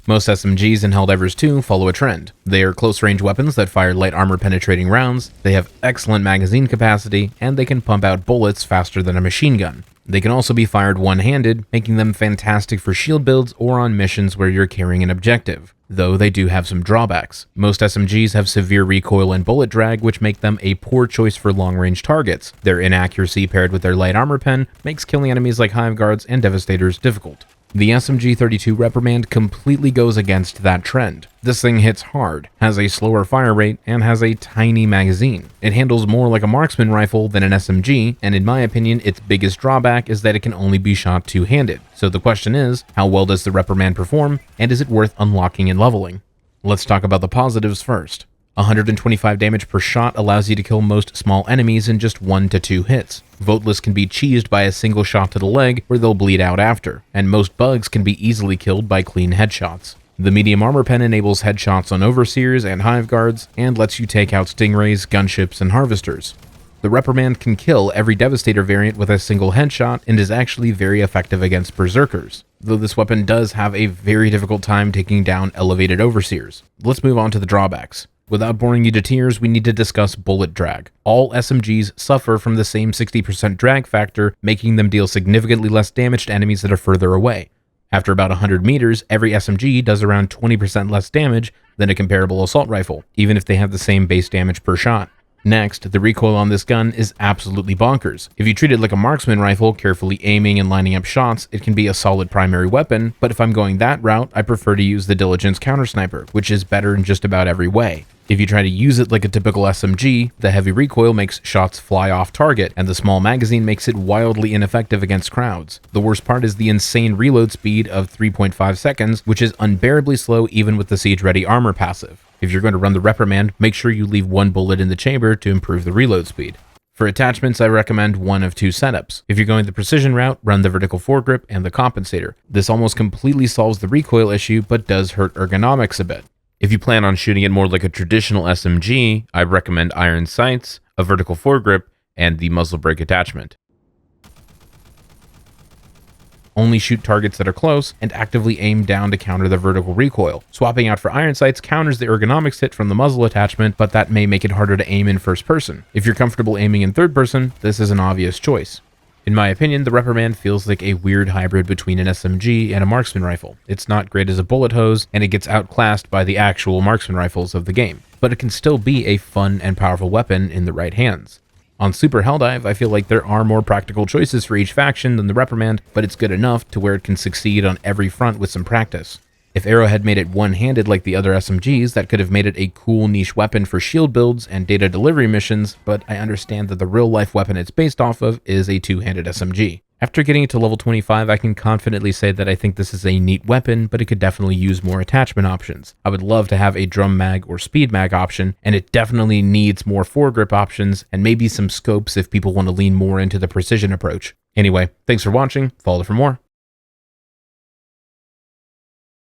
Most SMGs in Helldivers 2 follow a trend. They are close-range weapons that fire light armor-penetrating rounds, they have excellent magazine capacity, and they can pump out bullets faster than a machine gun. They can also be fired one-handed, making them fantastic for shield builds or on missions where you're carrying an objective. Though they do have some drawbacks. Most SMGs have severe recoil and bullet drag, which make them a poor choice for long-range targets. Their inaccuracy paired with their light armor pen makes killing enemies like hive guards and devastators difficult. The SMG-32 Reprimand completely goes against that trend. This thing hits hard, has a slower fire rate, and has a tiny magazine. It handles more like a marksman rifle than an SMG, and in my opinion, its biggest drawback is that it can only be shot two-handed. So the question is, how well does the Reprimand perform, and is it worth unlocking and leveling? Let's talk about the positives first. 125 damage per shot allows you to kill most small enemies in just 1 to 2 hits. Voteless can be cheesed by a single shot to the leg where they'll bleed out after, and most bugs can be easily killed by clean headshots. The medium armor pen enables headshots on overseers and hive guards, and lets you take out stingrays, gunships, and harvesters. The Reprimand can kill every Devastator variant with a single headshot and is actually very effective against berserkers, though this weapon does have a very difficult time taking down elevated overseers. Let's move on to the drawbacks. Without boring you to tears, we need to discuss bullet drag. All SMGs suffer from the same 60% drag factor, making them deal significantly less damage to enemies that are further away. After about 100 meters, every SMG does around 20% less damage than a comparable assault rifle, even if they have the same base damage per shot. Next, the recoil on this gun is absolutely bonkers. If you treat it like a marksman rifle, carefully aiming and lining up shots, it can be a solid primary weapon, but if I'm going that route, I prefer to use the Diligence Counter Sniper, which is better in just about every way. If you try to use it like a typical SMG, the heavy recoil makes shots fly off target, and the small magazine makes it wildly ineffective against crowds. The worst part is the insane reload speed of 3.5 seconds, which is unbearably slow even with the Siege Ready armor passive. If you're going to run the Reprimand, make sure you leave one bullet in the chamber to improve the reload speed. For attachments, I recommend one of two setups. If you're going the precision route, run the vertical foregrip and the compensator. This almost completely solves the recoil issue, but does hurt ergonomics a bit. If you plan on shooting it more like a traditional SMG, I recommend iron sights, a vertical foregrip, and the muzzle brake attachment. Only shoot targets that are close, and actively aim down to counter the vertical recoil. Swapping out for iron sights counters the ergonomics hit from the muzzle attachment, but that may make it harder to aim in first person. If you're comfortable aiming in third person, this is an obvious choice. In my opinion, the Reprimand feels like a weird hybrid between an SMG and a marksman rifle. It's not great as a bullet hose, and it gets outclassed by the actual marksman rifles of the game, but it can still be a fun and powerful weapon in the right hands. On Super Helldive, I feel like there are more practical choices for each faction than the Reprimand, but it's good enough to where it can succeed on every front with some practice. If Arrowhead made it one-handed like the other SMGs, that could have made it a cool niche weapon for shield builds and data delivery missions, but I understand that the real-life weapon it's based off of is a two-handed SMG. After getting it to level 25, I can confidently say that I think this is a neat weapon, but it could definitely use more attachment options. I would love to have a drum mag or speed mag option, and it definitely needs more foregrip options, and maybe some scopes if people want to lean more into the precision approach. Anyway, thanks for watching, follow for more.